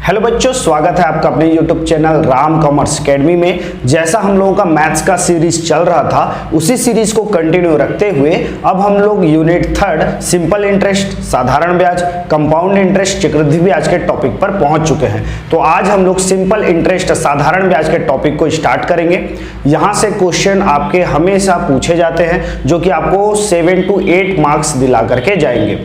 Hello बच्चों, स्वागत है आपका अपने YouTube channel Ram commerce academy में। जैसा हम लोगों का मैथ्स का सीरीज चल रहा था, उसी सीरीज को कंटिन्यू रखते हुए अब हम लोग यूनिट 3 सिंपल इंटरेस्ट, साधारण ब्याज, कंपाउंड इंटरेस्ट, चक्रवृद्धि ब्याज के टॉपिक पर पहुंच चुके हैं। तो आज हम लोग सिंपल इंटरेस्ट, साधारण ब्याज के टॉपिक को स्टार्ट करेंगे। यहाँ से क्वेश्चन आपके हमेशा पूछे जाते हैं जो कि आपको 7 to 8 मार्क्स दिला करके जाएंगे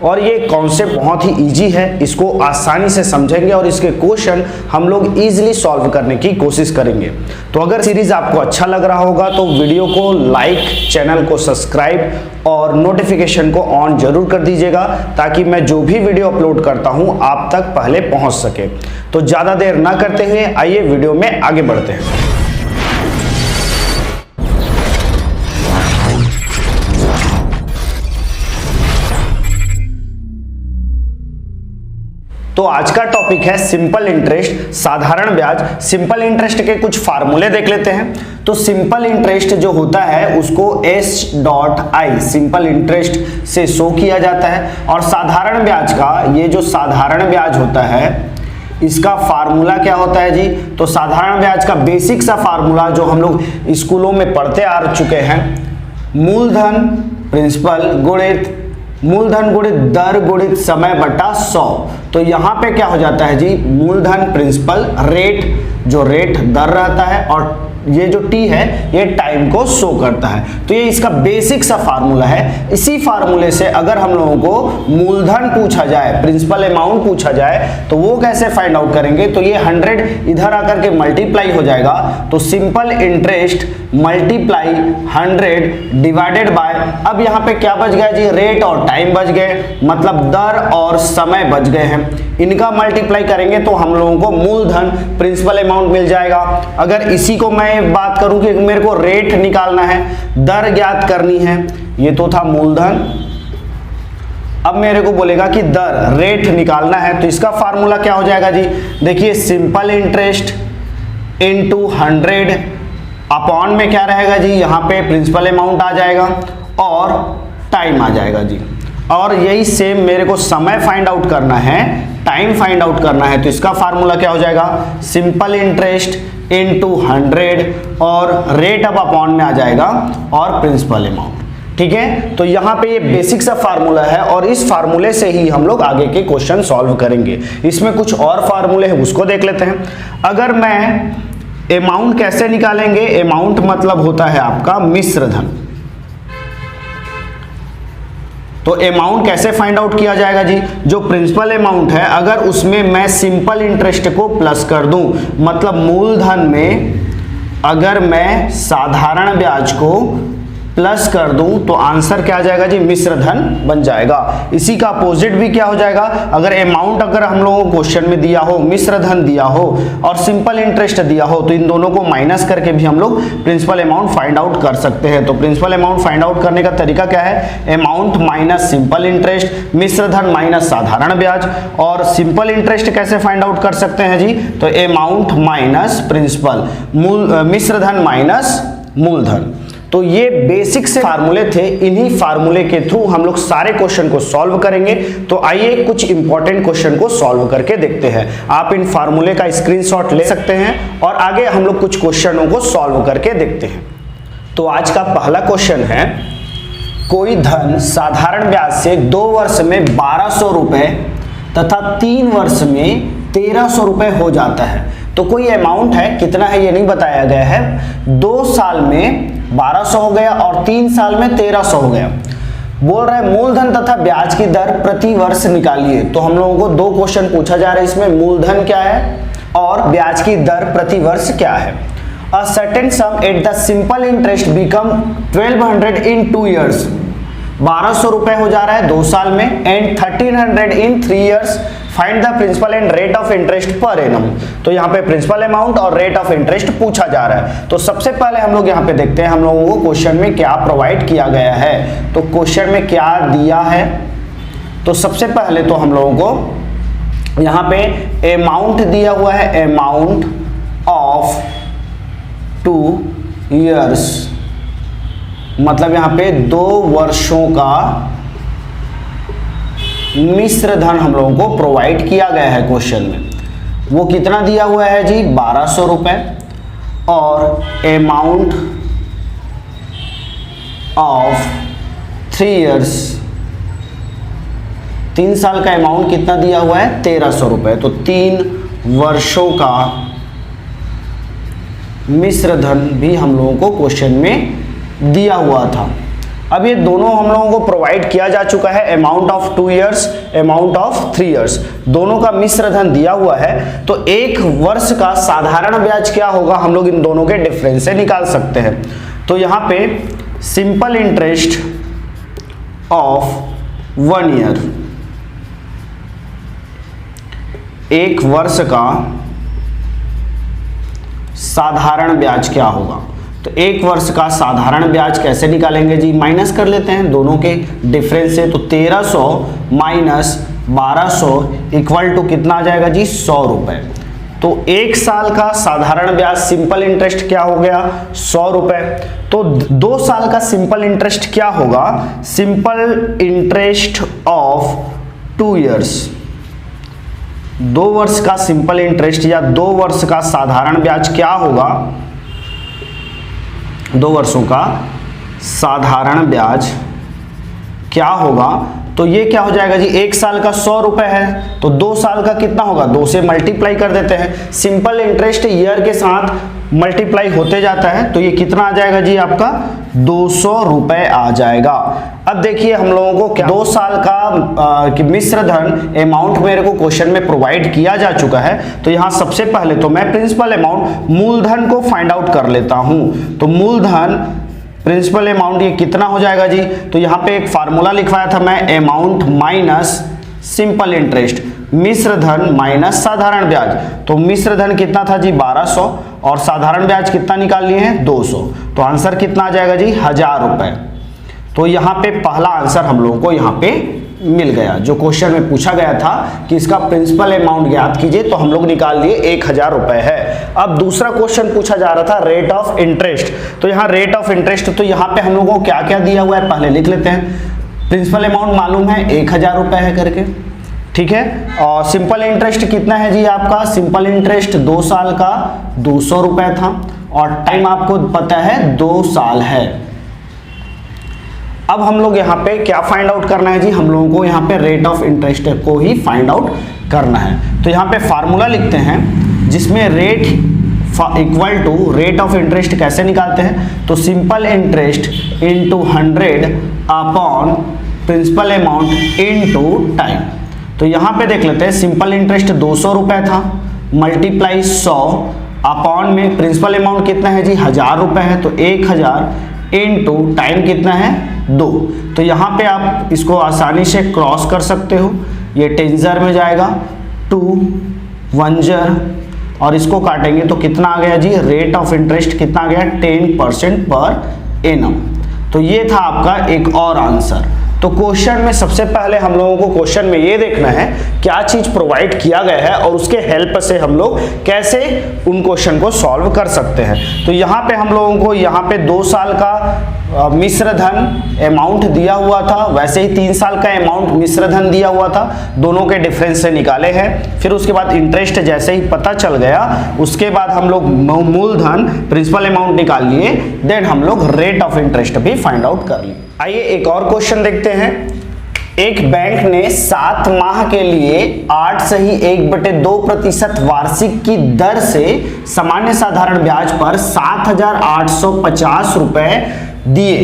और ये कॉन्सेप्ट बहुत ही इजी है। इसको आसानी से समझेंगे और इसके क्वेश्चन हम लोग इजीली सॉल्व करने की कोशिश करेंगे। तो अगर सीरीज आपको अच्छा लग रहा होगा तो वीडियो को लाइक, चैनल को सब्सक्राइब और नोटिफिकेशन को ऑन जरूर कर दीजिएगा ताकि मैं जो भी वीडियो अपलोड करता हूं आप तक पहले पहुंच सके। तो ज्यादा देर ना करते हुए आइए वीडियो में आगे बढ़ते हैं। तो आज का टॉपिक है सिंपल इंटरेस्ट, साधारण ब्याज। सिंपल इंटरेस्ट के कुछ फार्मूले देख लेते हैं। तो सिंपल इंटरेस्ट जो होता है उसको S.I सिंपल इंटरेस्ट से शो किया जाता है और साधारण ब्याज का ये जो साधारण ब्याज होता है इसका फार्मूला क्या होता है जी? तो साधारण ब्याज का बेसिक सा फार्मूला जो हम लोग स्कूलों में पढ़ते आ चुके हैं, मूलधन प्रिंसिपल गुणित मूलधन गुणित दर गुणित समय बटा 100। तो यहां पे क्या हो जाता है जी? मूलधन प्रिंसिपल रेट, जो रेट दर रहता है, और ये जो टी है ये टाइम को शो करता है। तो ये इसका बेसिक सा फार्मूला है। इसी फार्मूले से अगर हम लोगों को मूलधन पूछा जाए, प्रिंसिपल अमाउंट पूछा जाए, तो वो कैसे फाइंड आउट करेंगे? तो ये 100 इधर आकर के मल्टीप्लाई हो जाएगा। तो simple interest multiply 100 divided bye, अब यहाँ पे क्या बच गया जी? रेट और टाइम बच गए, मतलब दर और समय बच गए हैं। इनका मल्टीप्लाई करेंगे तो हम लोगों को मूलधन प्रिंसिपल अमाउंट मिल जाएगा। अगर इसी को मैं बात करूं कि मेरे को रेट निकालना है, दर ज्ञात करनी है, ये तो था मूलधन। अब मेरे को बोलेगा कि दर रेट निकालना है, तो इसका फार्मूला क्या हो जाएगा जी? देखिए, सिंपल इंटरेस्ट इनटू 100 अपॉन में क्या रहेगा जी? यहाँ पे प्रिंसिपल अमाउंट आ जाएगा और टाइम आ जाएगा जी। और यही सेम मेरे को समय फाइंड आउट करना है, टाइम फाइंड आउट करना है, तो इसका फार्मूला क्या हो जाएगा? सिंपल इंटरेस्ट इनटू 100 और रेट अब अपॉन में आ जाएगा और प्रिंसिपल अमाउंट। ठीक है, तो यहाँ पे ये बेसिक सा फार्मूला है और इस फार्मूले से ही हम लोग आगे के क्वेश्चन सॉल्व करेंगे। इसमें कुछ और फार्मूले हैं, उसको देख लेते हैं। अगर मैं अमाउंट कैसे निकालेंगे? अमाउंट मतलब होता है आपका मिश्र धन। तो अमाउंट कैसे फाइंड आउट किया जाएगा जी? जो प्रिंसिपल अमाउंट है अगर उसमें मैं सिंपल इंटरेस्ट को प्लस कर दूं, मतलब मूलधन में अगर मैं साधारण ब्याज को प्लस कर दूं तो आंसर क्या आ जाएगा जी? मिश्र धन बन जाएगा। इसी का अपोजिट भी क्या हो जाएगा? अगर अमाउंट अगर हम लोगों को क्वेश्चन में दिया हो, मिश्र धन दिया हो और सिंपल इंटरेस्ट दिया हो, तो इन दोनों को माइनस करके भी हम लोग प्रिंसिपल अमाउंट फाइंड आउट कर सकते हैं। तो प्रिंसिपल अमाउंट फाइंड आउट करने का तरीका क्या है? अमाउंट माइनस सिंपल इंटरेस्ट, मिश्र धन माइनस साधारण ब्याज। और सिंपल इंटरेस्ट कैसे फाइंड आउट कर सकते हैं जी? तो अमाउंट माइनस प्रिंसिपल, मिश्र धन माइनस मूलधन। तो ये बेसिक से फार्मूले थे, इन्हीं फार्मूले के थ्रू हम लोग सारे क्वेश्चन को सॉल्व करेंगे। तो आइए कुछ इंपॉर्टेंट क्वेश्चन को सॉल्व करके देखते हैं। आप इन फार्मूले का स्क्रीनशॉट ले सकते हैं और आगे हम लोग कुछ क्वेश्चनों को सॉल्व करके देखते हैं। तो आज का पहला क्वेश्चन है, कोई धन साधारण ब्याज से 2 वर्ष में 1200 रुपए तथा 3 वर्ष में 1300 रुपए हो जाता है। तो कोई अमाउंट है, कितना है ये नहीं बताया गया है। 2 साल में 1200 हो गया और 3 साल में 1300 हो गया। बोल रहा है मूलधन तथा ब्याज की दर प्रति वर्ष निकालिए। तो हम लोगों को 2 क्वेश्चन पूछा जा रहा है, इसमें मूलधन क्या है और ब्याज की दर प्रति वर्ष क्या है। A certain sum at the simple interest become 1200 in 2 years। 1200 रुपए हो जा रहा है 2 साल में and 1300 in 3 years. Find the principal and rate of interest per annum. तो यहाँ पे प्रिंसिपल अमाउंट और रेट ऑफ इंटरेस्ट पूछा जा रहा है। तो सबसे पहले हम लोग यहाँ पे देखते हैं हम लोगों को क्वेश्चन में क्या प्रोवाइड किया गया है। तो क्वेश्चन में क्या दिया है? तो सबसे पहले तो हम लोगों को यहाँ पे अमाउंट दिया हुआ है, अमाउंट ऑफ 2 इयर्स, मतलब यहाँ पे 2 वर्षों का मिश्र धन हम लोगों को प्रोवाइड किया गया है क्वेश्चन में। वो कितना दिया हुआ है जी 1200 रुपए, और अमाउंट ऑफ 3 इयर्स, 3 साल का अमाउंट कितना दिया हुआ है 1300 रुपए। तो 3 वर्षों का मिश्र धन भी हम लोगों को क्वेश्चन में दिया हुआ था। अब ये दोनों हम लोगों को प्रोवाइड किया जा चुका है, amount of 2 years, amount of 3 years, दोनों का मिश्र धन दिया हुआ है। तो 1 वर्ष का साधारण ब्याज क्या होगा, हम लोग इन दोनों के डिफरेंस से निकाल सकते हैं। तो यहां पे सिंपल इंटरेस्ट ऑफ 1 ईयर, 1 वर्ष का साधारण ब्याज क्या होगा। तो 1 वर्ष का साधारण ब्याज कैसे निकालेंगे जी, माइनस कर लेते हैं दोनों के डिफरेंस से। तो 1300 माइनस 1200 इक्वल टू कितना आ जाएगा जी 100 रुपए। तो 1 साल का साधारण ब्याज सिंपल इंटरेस्ट क्या हो गया 100 रुपए। तो 2 साल का सिंपल इंटरेस्ट क्या होगा, सिंपल इंटरेस्ट ऑफ 2 इयर्स, 2 वर्ष का सिंपल इंटरेस्ट या 2 वर्ष का साधारण ब्याज क्या होगा, 2 वर्षों का साधारण ब्याज क्या होगा। तो ये क्या हो जाएगा जी, 1 साल का 100 रुपए है, तो 2 साल का कितना होगा, 2 से मल्टीप्लाई कर देते हैं। सिंपल इंटरेस्ट ईयर के साथ मल्टीप्लाई होते जाता है, तो ये कितना आ जाएगा जी आपका 200 रुपए आ जाएगा। अब देखिए हम लोगों को क्या 2 साल का मिश्र धन अमाउंट मेरे को क्वेश्चन में प्रोवाइड किया जा चुका है। तो यहां सबसे पहले तो मैं प्रिंसिपल अमाउंट मूलधन को फाइंड आउट कर लेता हूं। तो मूलधन प्रिंसिपल अमाउंट ये कितना हो जाएगा जी, तो यहाँ पे एक फार्मूला लिखवाया था मैं, अमाउंट माइनस सिंपल इंटरेस्ट, मिश्र धन माइनस साधारण ब्याज। तो मिश्र धन कितना था जी 1200 और साधारण ब्याज कितना निकाल लिए हैं 200। तो आंसर कितना आ जाएगा जी 1000 रुपए। तो यहाँ पे पहला आंसर हम लोगों को यहाँ पे मिल गया। जो क्वेश्चन में पूछा गया था कि इसका प्रिंसिपल अमाउंट ज्ञात कीजिए, तो हम लोग निकाल लिए 1000 रुपए है। अब दूसरा क्वेश्चन पूछा जा रहा था रेट ऑफ इंटरेस्ट। तो यहाँ रेट ऑफ इंटरेस्ट, तो यहाँ पे हम लोगों को क्या क्या दिया हुआ है पहले लिख लेते हैं। प्रिंसिपल अमाउंट मालूम है 1000 रुपए है करके, ठीक है। और सिंपल इंटरेस्ट कितना है जी आपका, सिंपल इंटरेस्ट 2 साल का 200 रुपए था, और टाइम आपको पता है 2 साल है। अब हम लोग यहाँ पे क्या फाइंड आउट करना है जी, हम लोगों को यहाँ पे रेट ऑफ इंटरेस्ट को ही फाइंड आउट करना है। तो यहाँ पे फार्मूला लिखते हैं जिसमें rate equal to rate of interest कैसे निकालते हैं, तो simple interest into 100 upon principal amount into time. तो यहाँ पे देख लेते हैं, सिंपल इंटरेस्ट 200 रुपए था, मल्टीप्लाई 100 अपॉन में प्रिंसिपल अमाउंट कितना है जी 1000 रुपए है, तो 1000 इनटू टाइम कितना है 2। तो यहाँ पे आप इसको आसानी से क्रॉस कर सकते हो, ये टेंजर में जाएगा 2 1 जर, और इसको काटेंगे तो कितना आ गया जी, रेट ऑफ इंटरेस्ट कितना आ गया 10% पर एनम। तो ये था आपका एक और आंसर। तो क्वेश्चन में सबसे पहले हम लोगों को क्वेश्चन में ये देखना है क्या चीज प्रोवाइड किया गया है और उसके हेल्प से हम लोग कैसे उन क्वेश्चन को सॉल्व कर सकते हैं। तो यहाँ पे हम लोगों को यहाँ पे 2 साल का मिश्र धन अमाउंट दिया हुआ था, वैसे ही 3 साल का अमाउंट मिश्र धन दिया हुआ था, दोनों के डिफरेंस से निकाले हैं। फिर उसके बाद इंटरेस्ट जैसे ही पता चल गया, उसके बाद हम लोग मूलधन प्रिंसिपल अमाउंट निकाल लिए, देन हम लोग रेट ऑफ इंटरेस्ट भी फाइंड आउट कर लिए। आइए एक और क्वेश्चन देखते हैं। एक बैंक ने 7 माह के लिए 8.1/2% वार्षिक की दर से सामान्य साधारण ब्याज पर 7,850 रुपए दिए।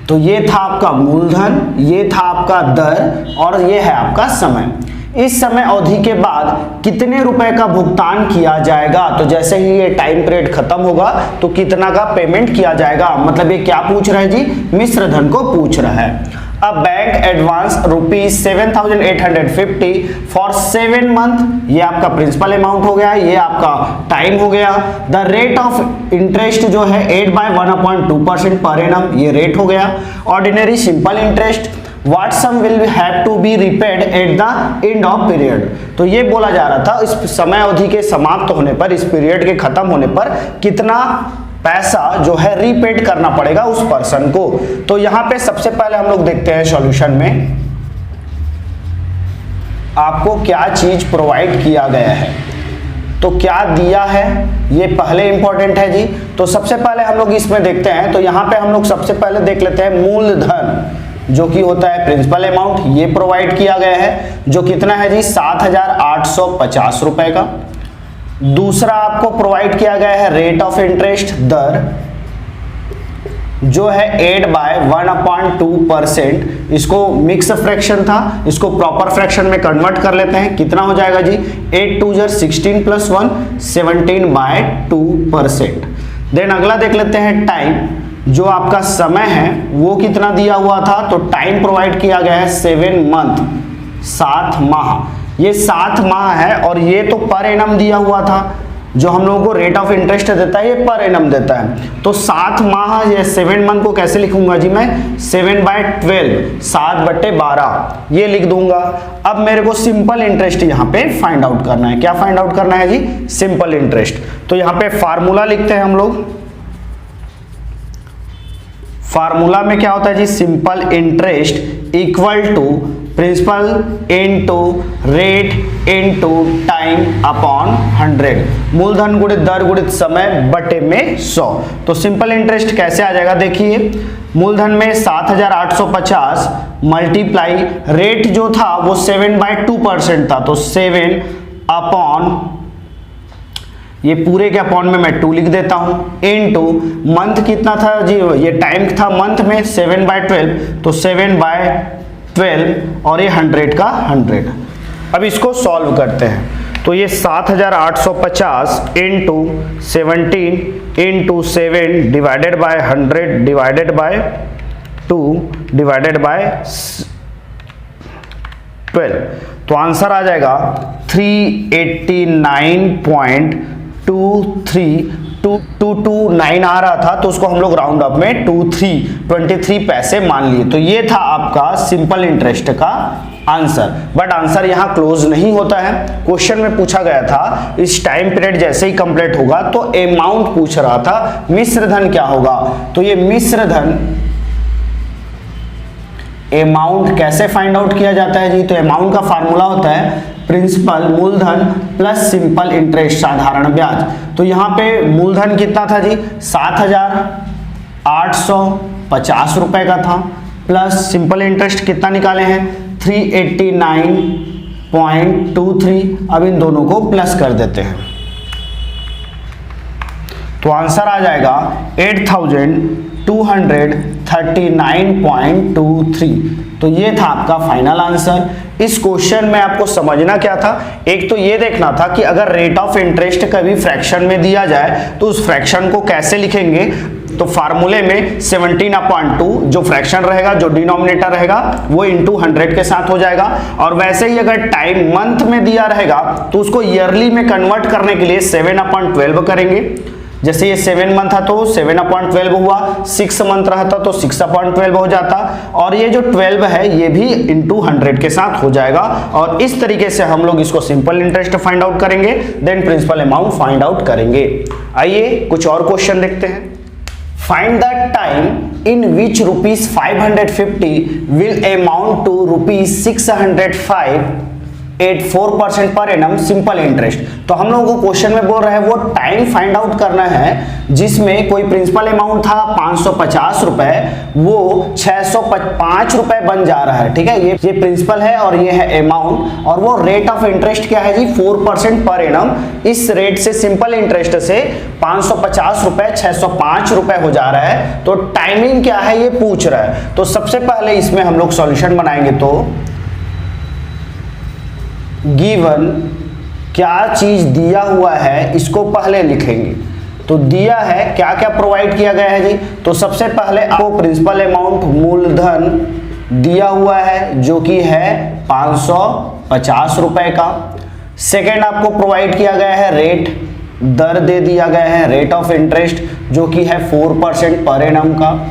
तो ये था आपका मूलधन, ये था आपका दर, और ये है आपका समय। इस समय अवधि के बाद कितने रुपए का भुगतान किया जाएगा। तो जैसे ही ये टाइम पीरियड खत्म होगा तो कितना का पेमेंट किया जाएगा, मतलब ये क्या पूछ रहा है जी, मिश्र धन को पूछ रहा है। अब बैंक एडवांस ₹7,850 फॉर 7 मंथ, ये आपका प्रिंसिपल अमाउंट हो गया, ये आपका टाइम हो गया। द रेट ऑफ इंटरेस्ट जो है 8/1/2% पर एनम, ये रेट हो गया। Ordinary simple interest What sum will have to be repaid at the end of period। तो ये बोला जा रहा था इस समय अवधि के समाप्त होने पर, इस पीरियड के खत्म होने पर कितना पैसा जो है रीपेड करना पड़ेगा उस पर्सन को। तो यहां पे सबसे पहले हम लोग देखते हैं सॉल्यूशन में आपको क्या चीज प्रोवाइड किया गया है। तो क्या दिया है ये पहले इंपॉर्टेंट है जी। तो सबसे पहले हम लोग इसमें देखते हैं, तो यहाँ पे हम लोग सबसे पहले देख लेते हैं मूलधन जो कि होता है प्रिंसिपल अमाउंट, ये प्रोवाइड किया गया है जो कितना है जी 7,850 रुपए का। दूसरा आपको प्रोवाइड किया गया है रेट ऑफ इंटरेस्ट दर जो है 8/1/2%। इसको मिक्स फ्रैक्शन था, इसको प्रॉपर फ्रैक्शन में कन्वर्ट कर लेते हैं, कितना हो जाएगा जी 8 2 16 + 1 17/2%। देन अगला देख लेते हैं टाइम, जो आपका समय है वो कितना दिया हुआ था, तो टाइम प्रोवाइड किया गया है 7 मंथ, 7 माह। ये 7 माह है और ये तो पर एनम दिया हुआ था, जो हम लोगों को रेट ऑफ इंटरेस्ट देता है ये पर एनम देता है। तो 7 माह या 7 मंथ को कैसे लिखूंगा जी मैं 7/12, 7/12 ये लिख दूंगा। अब मेरे को सिंपल इंटरेस्ट यहाँ पे फाइंड आउट करना है। क्या फाइंड आउट करना है जी सिंपल इंटरेस्ट। तो यहाँ पे फार्मूला लिखते हैं हम लोग। फार्मूला में क्या होता है जी simple interest equal to principal into rate into time upon 100, मूलधन गुणित दर गुणित समय बटे में 100। तो सिंपल इंटरेस्ट कैसे आ जाएगा देखिए, मूलधन में 7,850 मल्टीप्लाई रेट जो था वो 7/2% था, तो 7 अपॉन ये पूरे के अपॉन में मैं 2 लिख देता हूं, इनटू मंथ कितना था जी, ये टाइम था मंथ में 7/12, तो 7/12 और ये 100 का 100। अब इसको सॉल्व करते हैं, तो ये 7,850 into 17 into 7 divided by 100 divided bye 2 divided by 12, तो आंसर आ जाएगा 389.23 आ रहा था, तो उसको हम लोग राउंड अप में 23 पैसे मान लिए। तो ये था आपका सिंपल इंटरेस्ट का आंसर। बट आंसर यहाँ क्लोज नहीं होता है, क्वेश्चन में पूछा गया था इस टाइम पीरियड जैसे ही कंप्लीट होगा तो अमाउंट पूछ रहा था मिश्र धन क्या होगा। तो ये मिश्र धन अमाउंट कैसे फाइंड आउट किया जाता है जी, तो अमाउंट का फार्मूला होता है प्रिंसिपल मूलधन प्लस सिंपल इंटरेस्ट साधारण ब्याज। तो यहाँ पे मूलधन कितना था जी 7,850 रुपए का था, प्लस सिंपल इंटरेस्ट कितना निकाले हैं 389.23। अब इन दोनों को प्लस कर देते हैं, तो आंसर आ जाएगा 8,239.23। तो ये था आपका फाइनल आंसर। इस क्वेश्चन में आपको समझना क्या था, एक तो ये देखना था कि अगर रेट ऑफ इंटरेस्ट कभी फ्रैक्शन में दिया जाए तो उस फ्रैक्शन को कैसे लिखेंगे। तो फार्मूले में 17/2 जो फ्रैक्शन रहेगा, जो डिनोमिनेटर रहेगा वो इंटू 100 के साथ हो जाएगा। और वैसे ही अगर टाइम मंथ में दिया रहेगा तो उसको ईयरली में कन्वर्ट करने के लिए 7/12 करेंगे। जैसे ये 7 मंथ था तो 7/12 हुआ, 6 मंथ रहता तो 6/12 हो जाता, और ये जो 12 है ये भी इंटू 100 के साथ हो जाएगा। और इस तरीके से हम लोग इसको सिंपल इंटरेस्ट फाइंड आउट करेंगे, then principal amount find out करेंगे। आइए कुछ और क्वेश्चन देखते हैं। Find the time in which ₹550 will amount to ₹605.84% per annum simple interest. तो हम लोगों को क्वेश्चन में बोल रहा है वो टाइम फाइंड आउट करना है जिसमें कोई प्रिंसिपल अमाउंट था 550 रुपए, वो 605 रुपए बन जा रहा है। ठीक है, ये प्रिंसिपल है और ये है अमाउंट, और वो रेट ऑफ इंटरेस्ट क्या है जी 4% पर एनम। इस रेट से सिंपल इंटरेस्ट से 550 रुपए 605 रुपए हो जा रहा है। तो टाइमिंग क्या है ये पूछ रहा है। तो सबसे पहले इसमें हम लोग सॉल्यूशन बनाएंगे। तो गिवन क्या चीज दिया हुआ है इसको पहले लिखेंगे। तो दिया है क्या क्या प्रोवाइड किया गया है जी, तो सबसे पहले आपको प्रिंसिपल अमाउंट मूलधन दिया हुआ है जो कि है 550 रुपए का। सेकेंड आपको प्रोवाइड किया गया है रेट, दर दे दिया गया है रेट ऑफ इंटरेस्ट जो कि है 4% पर एनम का।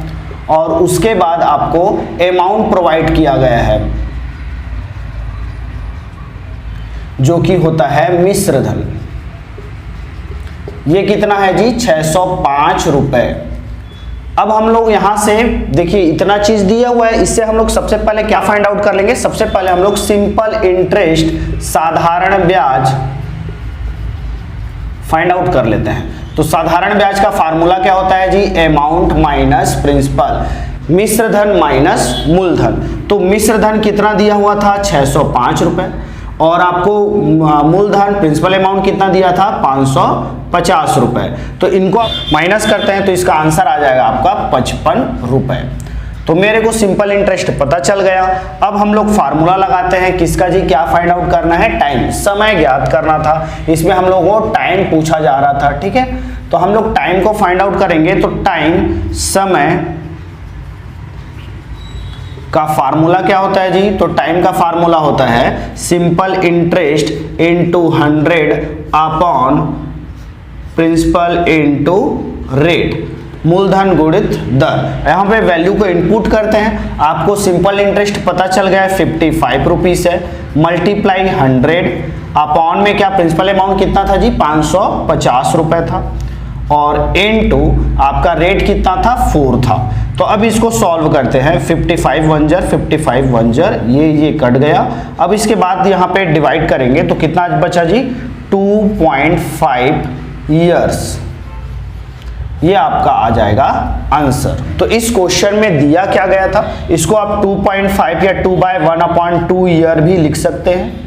और उसके बाद आपको अमाउंट प्रोवाइड किया गया है जो कि होता है मिश्र धन। ये कितना है जी 605 रुपए। अब हम लोग यहां से देखिए इतना चीज दिया हुआ है, इससे हम लोग सबसे पहले क्या फाइंड आउट कर लेंगे। सबसे पहले हम लोग सिंपल इंटरेस्ट साधारण ब्याज फाइंड आउट कर लेते हैं। तो साधारण ब्याज का फार्मूला क्या होता है जी, अमाउंट माइनस प्रिंसिपल, मिश्र धन माइनस मूलधन। तो मिश्र धन कितना दिया हुआ था 605 रुपए, और आपको मूलधन प्रिंसिपल अमाउंट कितना दिया था 550 रुपए। तो इनको माइनस करते हैं तो इसका आंसर आ जाएगा आपका 55 रुपए। तो मेरे को सिंपल इंटरेस्ट पता चल गया। अब हम लोग फार्मूला लगाते हैं किसका जी, क्या फाइंड आउट करना है, टाइम, समय ज्ञात करना था। इसमें हम लोगों को टाइम पूछा जा रहा था, ठीक है। तो हम लोग टाइम को फाइंड आउट करेंगे। तो टाइम, समय का फार्मूला क्या होता है जी, तो टाइम का फार्मूला होता है simple interest into 100 upon principal into rate, मूलधन गुणित दर। यहाँ पे वैल्यू को इनपुट करते हैं। आपको सिंपल इंटरेस्ट पता चल गया है 55 रुपीस है, मल्टीप्लाई 100 अपॉन में क्या प्रिंसिपल अमाउंट कितना था जी 550 रुपए था, और इनटू आपका रेट कितना था 4 था। तो अब इसको सॉल्व करते हैं। 55 1 जार ये कट गया। अब इसके बाद यहाँ पे डिवाइड करेंगे तो कितना बचा जी 2.5 ईयर्स, ये आपका आ जाएगा आंसर। तो इस क्वेश्चन में दिया क्या गया था, इसको आप 2.5 या 2/1/2 ईयर भी लिख सकते हैं।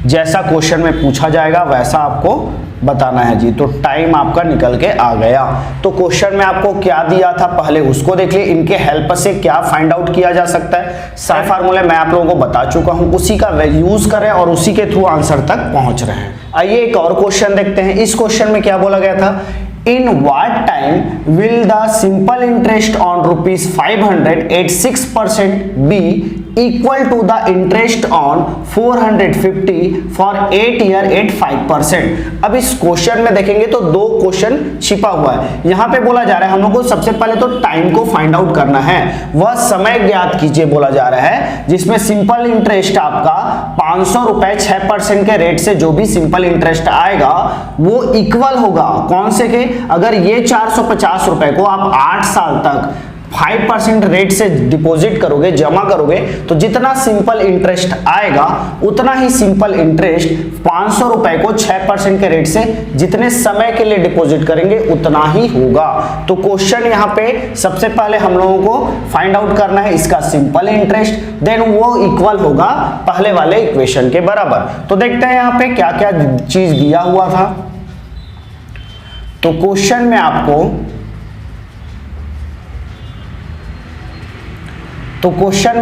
जैसा क्वेश्चन में पूछा जाएगा वैसा आपको बताना है जी। तो टाइम आपका निकल के आ गया। तो क्वेश्चन में आपको क्या दिया था पहले उसको देख लिए, इनके हेल्प से क्या फाइंड आउट किया जा सकता है। सारे फार्मूले मैं आप लोगों को बता चुका हूं, उसी का यूज करें और उसी के थ्रू आंसर तक पहुंच रहे हैं। आइए एक और क्वेश्चन देखते हैं। इस क्वेश्चन में क्या बोला गया था, in what time will the simple interest on rupees 500 at 6% be equal to the interest on 450 for 8 year at 5%। अब इस क्वेश्चन में देखेंगे तो दो क्वेश्चन छिपा हुआ है। यहाँ पे बोला जा रहा है हम लोग को सबसे पहले तो टाइम को फाइंड आउट करना है, वह समय ज्ञात कीजिए बोला जा रहा है, जिसमें सिंपल इंटरेस्ट आपका 500 रुपए 6% के रेट से जो भी सिंपल इंटरेस्ट आएगा वो इक्वल होगा कौन से के, अगर ये 450 रुपए को आप 8 साल तक 5% रेट से डिपॉजिट करोगे, जमा करोगे, तो जितना सिंपल इंटरेस्ट आएगा उतना ही सिंपल इंटरेस्ट 500 रुपए को 6% के रेट से जितने समय के लिए डिपॉजिट करेंगे उतना ही होगा। तो क्वेश्चन यहाँ पे सबसे पहले हम लोगों को फाइंड आउट करना है इसका सिंपल इंटरेस्ट, देन वो इक्वल होगा पहले वाले इक्वेशन के बराबर। तो देखते हैं यहाँ पे क्या क्या चीज दिया हुआ था। तो क्वेश्चन में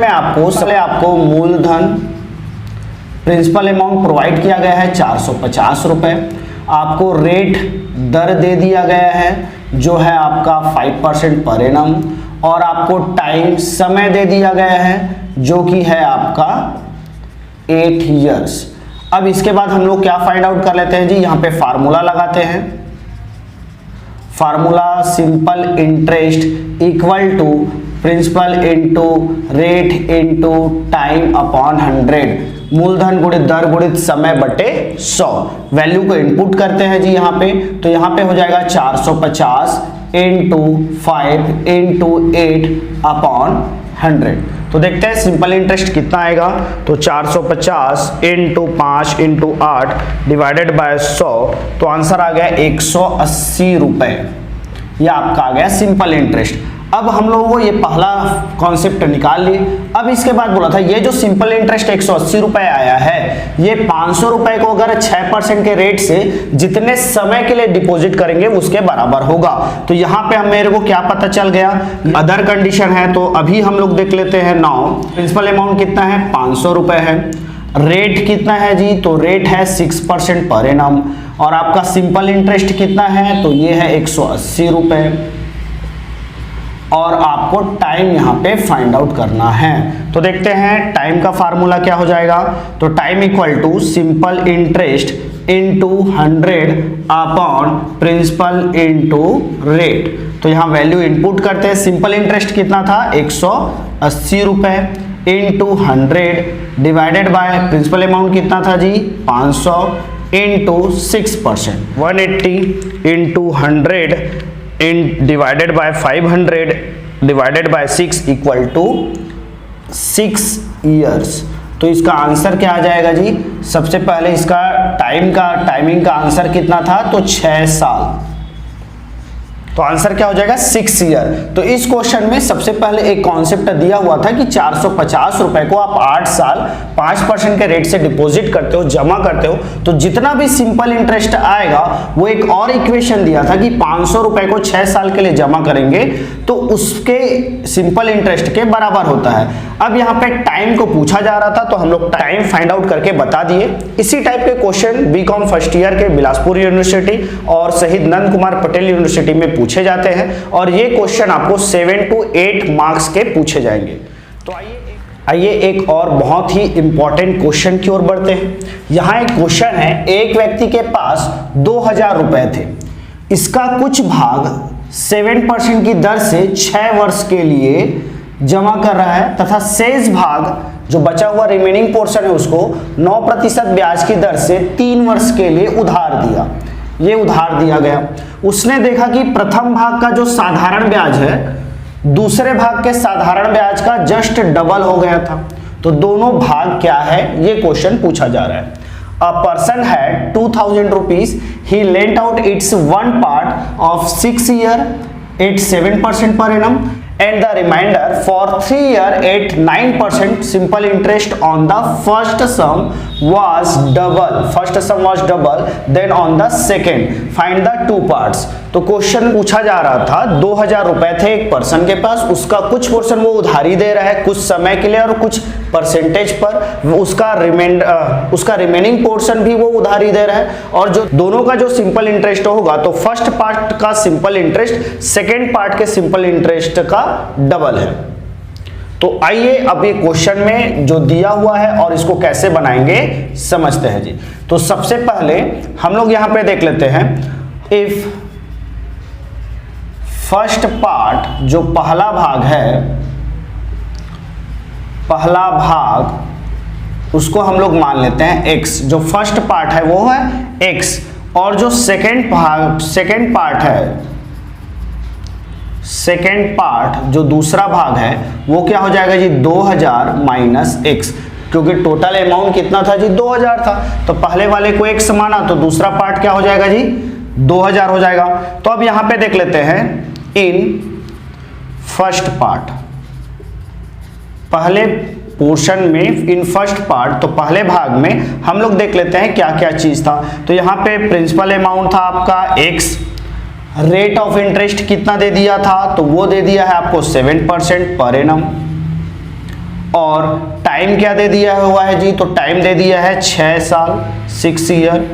आपको मूलधन प्रिंसिपल अमाउंट प्रोवाइड किया गया है 450 रुपए, आपको रेट दर दे दिया गया है जो है आपका 5% पर एनम, और आपको टाइम समय दे दिया गया है जो कि है आपका 8 ईयर्स। अब इसके बाद हम लोग क्या फाइंड आउट कर लेते हैं जी, यहाँ पे फार्मूला लगाते हैं। Formula simple interest equal to principal into rate into time upon 100, मूलधन गुणित दर गुणित समय बटे 100। वैल्यू को इनपुट करते हैं जी यहाँ पे, तो यहाँ पे हो जाएगा 450 इंटू 5 इंटू 8 अपॉन 100। तो देखते हैं सिंपल इंटरेस्ट कितना आएगा। तो 450 इंटू 5 इंटू 8 डिवाइडेड बाय 100, तो आंसर आ गया 180 रुपए। यह आपका आ गया सिंपल इंटरेस्ट। अब हम लोगों को ये पहला कॉन्सेप्ट निकाल लिए। अब इसके बाद बोला था ये जो सिंपल इंटरेस्ट 180 रुपए आया है, ये 500 रुपए को अगर 6% के रेट से जितने समय के लिए डिपॉजिट करेंगे उसके बराबर होगा। तो यहाँ पे हम मेरे को क्या पता चल गया, अदर कंडीशन है, तो अभी हम लोग देख लेते हैं। नाउ प्रिंसिपल अमाउंट कितना है 500 रुपए है, रेट कितना है जी, तो रेट है 6% पर एनम, और आपका सिंपल इंटरेस्ट कितना है, तो ये है 180 रुपए, और आपको टाइम यहाँ पे फाइंड आउट करना है। तो देखते हैं टाइम का फार्मूला क्या हो जाएगा। तो time equal to simple interest into 100 upon principal into rate. तो यहाँ वैल्यू इनपुट करते हैं। सिंपल इंटरेस्ट कितना था 180 रुपए into 100 divided by principal amount कितना था जी 500 into 6%, 180 into 100 divided by 500 divided by 6 equal to 6 years. तो इसका आंसर क्या आ जाएगा जी? सबसे पहले इसका टाइमिंग का आंसर कितना था? तो 6 साल। तो आंसर क्या हो जाएगा? 6 ईयर। तो इस क्वेश्चन में सबसे पहले एक कॉन्सेप्ट दिया हुआ था कि 450 रुपए को आप 8 साल 5% के रेट से डिपॉजिट करते हो, जमा करते हो, तो जितना भी सिंपल इंटरेस्ट आएगा वो एक और इक्वेशन दिया था कि 500 रुपए को 6 साल के लिए जमा करेंगे तो उसके सिंपल इंटरेस्ट के बराबर होता है। अब यहाँ पे टाइम को पूछा जा रहा था तो हम लोग टाइम फाइंड आउट करके बता दिए। इसी टाइप के क्वेश्चन बीकॉम फर्स्ट ईयर के बिलासपुर यूनिवर्सिटी और शहीद नंद कुमार पटेल यूनिवर्सिटी में पूछे जाते हैं और ये क्वेश्चन आपको 7 to 8 मार्क्स के पूछे जाएंगे। तो आइए एक और बहुत ही इंपॉर्टेंट क्वेश्चन की ओर बढ़ते हैं। यहाँ एक क्वेश्चन है, एक व्यक्ति के पास 2000 रुपए थे, इसका कुछ भाग 7% की दर से 6 वर्ष के लिए जमा कर रहा है तथा शेष भाग जो बचा हुआ रिमेनिंग पोर्शन है उसको 9% ब्याज की दर से 3 वर्ष के लिए उधार दिया। ये उधार दिया गया। उसने देखा कि प्रथम भाग का जो साधारण ब्याज है दूसरे भाग के साधारण ब्याज का जस्ट डबल हो गया था। तो दोनों भाग क्या है ये क्वेश्चन पूछा जा रहा है। A person had 2000 rupees. He lent out its one part of 6 year at 7% per annum and the remainder for 3 year at 9% simple interest on the first sum was double. First sum was double. Then on the second, find the two parts. तो question पूछा जा रहा था 2000 रुपए थे एक person के पास, उसका कुछ पोर्शन वो उधारी दे रहा है कुछ समय के लिए और कुछ परसेंटेज पर, उसका रिमेनिंग पोर्शन भी वो उधारी दे रहा है और जो दोनों का जो सिंपल इंटरेस्ट होगा तो फर्स्ट पार्ट का सिंपल इंटरेस्ट सेकेंड पार्ट के सिंपल इंटरेस्ट का डबल है। तो आइए अब ये क्वेश्चन में जो दिया हुआ है और इसको कैसे बनाएंगे समझते हैं जी। तो सबसे पहले हम लोग यहां पे देख लेते हैं, इफ फर्स्ट पार्ट जो पहला भाग है, पहला भाग उसको हम लोग मान लेते हैं x, जो फर्स्ट पार्ट है वो है x और जो सेकेंड पार्ट जो दूसरा भाग है वो क्या हो जाएगा जी? 2000 माइनस x, क्योंकि टोटल अमाउंट कितना था जी? 2000 था। तो पहले वाले को x माना तो दूसरा पार्ट क्या हो जाएगा जी? 2000 हो जाएगा। तो अब यहां पे देख लेते हैं इन फर्स्ट पार्ट, पहले पोर्शन में इन फर्स्ट पार्ट, तो पहले भाग में हम लोग देख लेते हैं क्या क्या चीज था। तो यहाँ पे प्रिंसिपल अमाउंट था आपका x, रेट ऑफ इंटरेस्ट कितना दे दिया था? तो वो दे दिया है आपको 7% पर एनम और टाइम क्या दे दिया हुआ है जी? तो टाइम दे दिया है 6 साल 6 ईयर,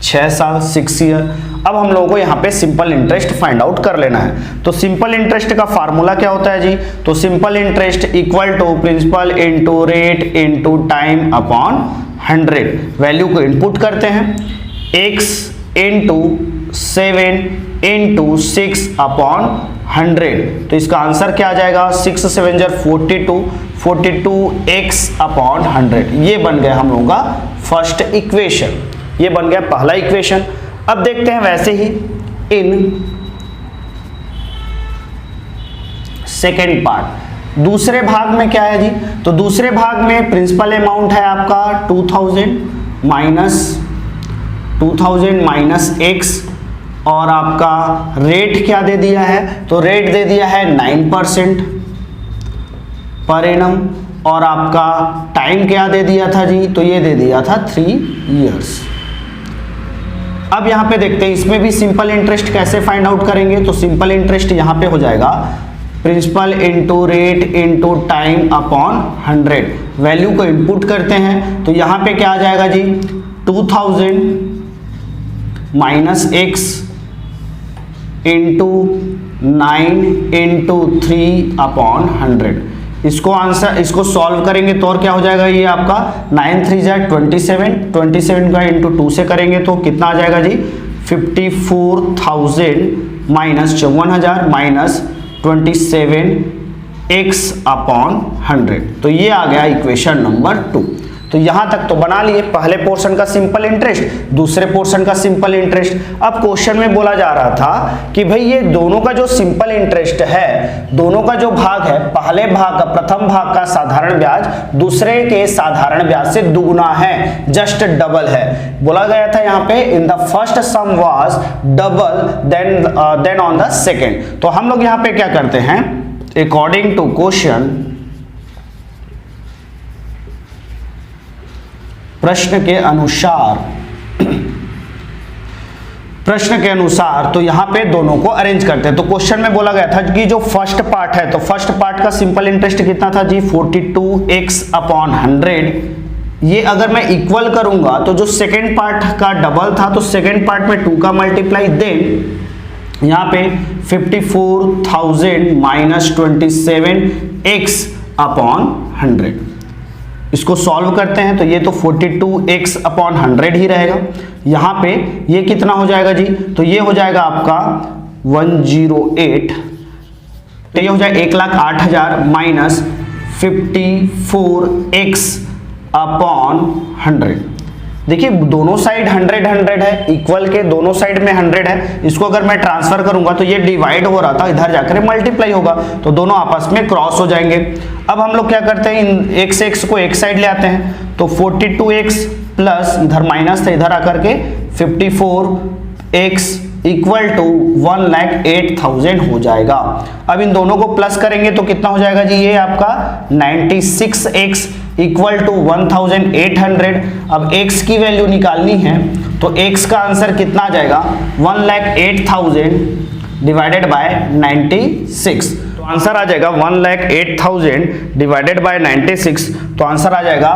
6 साल 6 ईयर। अब हम लोगों को यहाँ पे सिंपल इंटरेस्ट फाइंड आउट कर लेना है। तो सिंपल इंटरेस्ट का फार्मूला क्या होता है जी? तो simple interest equal to principal into rate into time upon 100। Value को इनपुट करते हैं, x इनटू 7 इनटू 6 अपॉन 100। तो इसका आंसर क्या आ जाएगा? 6 7 42, 42x अपॉन 100। ये बन गया हम लोगों का फर्स्ट इक्वेशन, ये बन गया पहला इक्वेशन। अब देखते हैं वैसे ही इन सेकेंड पार्ट, दूसरे भाग में क्या है जी? तो दूसरे भाग में प्रिंसिपल अमाउंट है आपका 2000 माइनस x और आपका रेट क्या दे दिया है? तो रेट दे दिया है 9% पर एनम और आपका टाइम क्या दे दिया था जी? तो ये दे दिया था 3 इयर्स। अब यहाँ पे देखते हैं इसमें भी सिंपल इंटरेस्ट कैसे फाइंड आउट करेंगे। तो सिंपल इंटरेस्ट यहाँ पे हो जाएगा principal into rate into time upon 100। Value को इनपुट करते हैं तो यहाँ पे क्या आ जाएगा जी? 2000 minus x into 9 into 3 upon 100। इसको सॉल्व करेंगे तो और क्या हो जाएगा? ये आपका 9 3 जा 27 का इंटू 2 से करेंगे तो कितना आ जाएगा जी? 54,000 माइनस 54,000 माइनस 27x अपॉन 100। तो ये आ गया इक्वेशन नंबर 2। तो यहां तक तो बना लिए, पहले पोर्शन का सिंपल इंटरेस्ट, दूसरे पोर्शन का सिंपल इंटरेस्ट। अब क्वेश्चन में बोला जा रहा था कि भाई ये दोनों का जो सिंपल इंटरेस्ट है, दोनों का जो भाग है, पहले भाग का, प्रथम भाग का साधारण ब्याज दूसरे के साधारण ब्याज से दुगुना है, जस्ट डबल है। बोला गया था यहां पे in the first sum was double then on the second. तो हम लोग यहां पे क्या करते हैं, अकॉर्डिंग टू क्वेश्चन, प्रश्न के अनुसार तो यहां पे दोनों को अरेंज करते हैं। तो क्वेश्चन में बोला गया था कि जो फर्स्ट पार्ट है, तो फर्स्ट पार्ट का सिंपल इंटरेस्ट कितना था जी, 42x अपॉन 100। ये अगर मैं इक्वल करूंगा तो जो सेकेंड पार्ट का डबल था, तो सेकेंड पार्ट में 2 का मल्टीप्लाई, देन यहां पे 54,000 माइनस 27x अपॉन 100। इसको सॉल्व करते हैं तो ये तो 42x अपॉन 100 ही रहेगा। यहां पे ये कितना हो जाएगा जी, तो ये हो जाएगा आपका 108, तो ये हो जाएगा 1,08,000 माइनस 54x अपॉन 100। देखिए दोनों साइड 100 है, इक्वल के दोनों साइड में 100 है। इसको अगर मैं ट्रांसफर करूंगा तो ये डिवाइड हो रहा था, इधर जाकर मल्टीप्लाई होगा, तो दोनों आपस में क्रॉस हो जाएंगे। अब हम लोग क्या करते हैं, इन x को एक साइड ले आते हैं, तो 42x प्लस इधर माइनस था, इधर आकर के 54x इक्वल टू 1,08,000 हो जाएगा। अब इन दोनों को प्लस करेंगे तो कितना हो जाएगा जी, ये आपका 96x इक्वल टू 1,800। अब x की वैल्यू निकालनी है तो x का आंसर कितना आ जाएगा, 1,08,000 डिवाइडेड बाय 96। तो आंसर आ जाएगा 1,08,000 डिवाइडेड बाय 96, तो आंसर आ जाएगा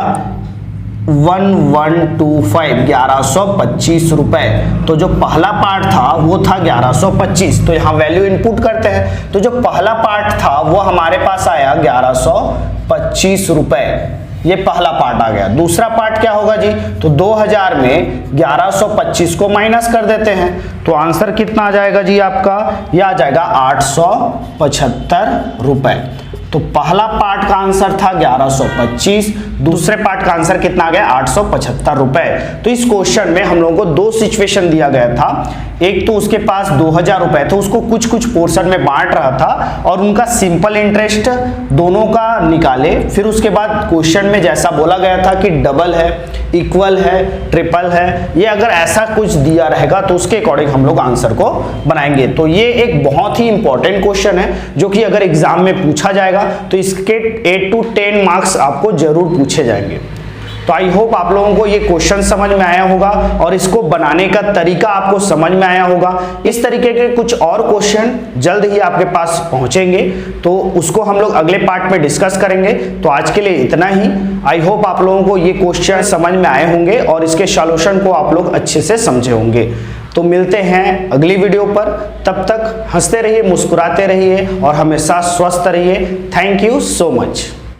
1125 रुपए। तो जो पहला पार्ट था वो था 1125, तो यहां वैल्यू इनपुट करते हैं, तो जो पहला पार्ट था वो हमारे पास आया 1125 रुपए, ये पहला पार्ट आ गया। दूसरा पार्ट क्या होगा जी, तो 2000 में 1125 को माइनस कर देते हैं, तो आंसर कितना आ जाएगा जी आपका, यह आ जाएगा 875 रुपए। तो पहला पार्ट का आंसर था 1125, दूसरे पार्ट का आंसर कितना आ गया, 875 रुपए। तो इस क्वेश्चन में हम लोगों को दो सिचुएशन दिया गया था, एक तो उसके पास 2000 रुपए थे, उसको कुछ कुछ पोर्शन में बांट रहा था और उनका सिंपल इंटरेस्ट दोनों का निकाले। फिर उसके बाद क्वेश्चन में जैसा बोला गया था कि डबल है, इक्वल है, ट्रिपल है, ये अगर ऐसा कुछ दिया रहेगा तो उसके अकॉर्डिंग हम लोग आंसर को बनाएंगे। तो ये एक बहुत ही इंपॉर्टेंट क्वेश्चन है जो कि अगर एग्जाम में पूछा जाएगा तो इसके 8 to 10 मार्क्स आपको जरूर पूछे जाएंगे। तो आई होप आप लोगों को ये क्वेश्चन समझ में आया होगा और इसको बनाने का तरीका आपको समझ में आया होगा। इस तरीके के कुछ और क्वेश्चन जल्द ही आपके पास पहुंचेंगे, तो उसको हम लोग अगले पार्ट में डिस्कस करेंगे। तो आज के लिए इतना ही। आई होप आप लोगों को ये क्वेश्चन समझ में आए होंगे और इसके सॉल्यूशन को आप लोग अच्छे से समझे होंगे। तो मिलते हैं अगली वीडियो पर, तब तक हंसते रहिए, मुस्कुराते रहिए और हमेशा स्वस्थ रहिए। Thank you so much.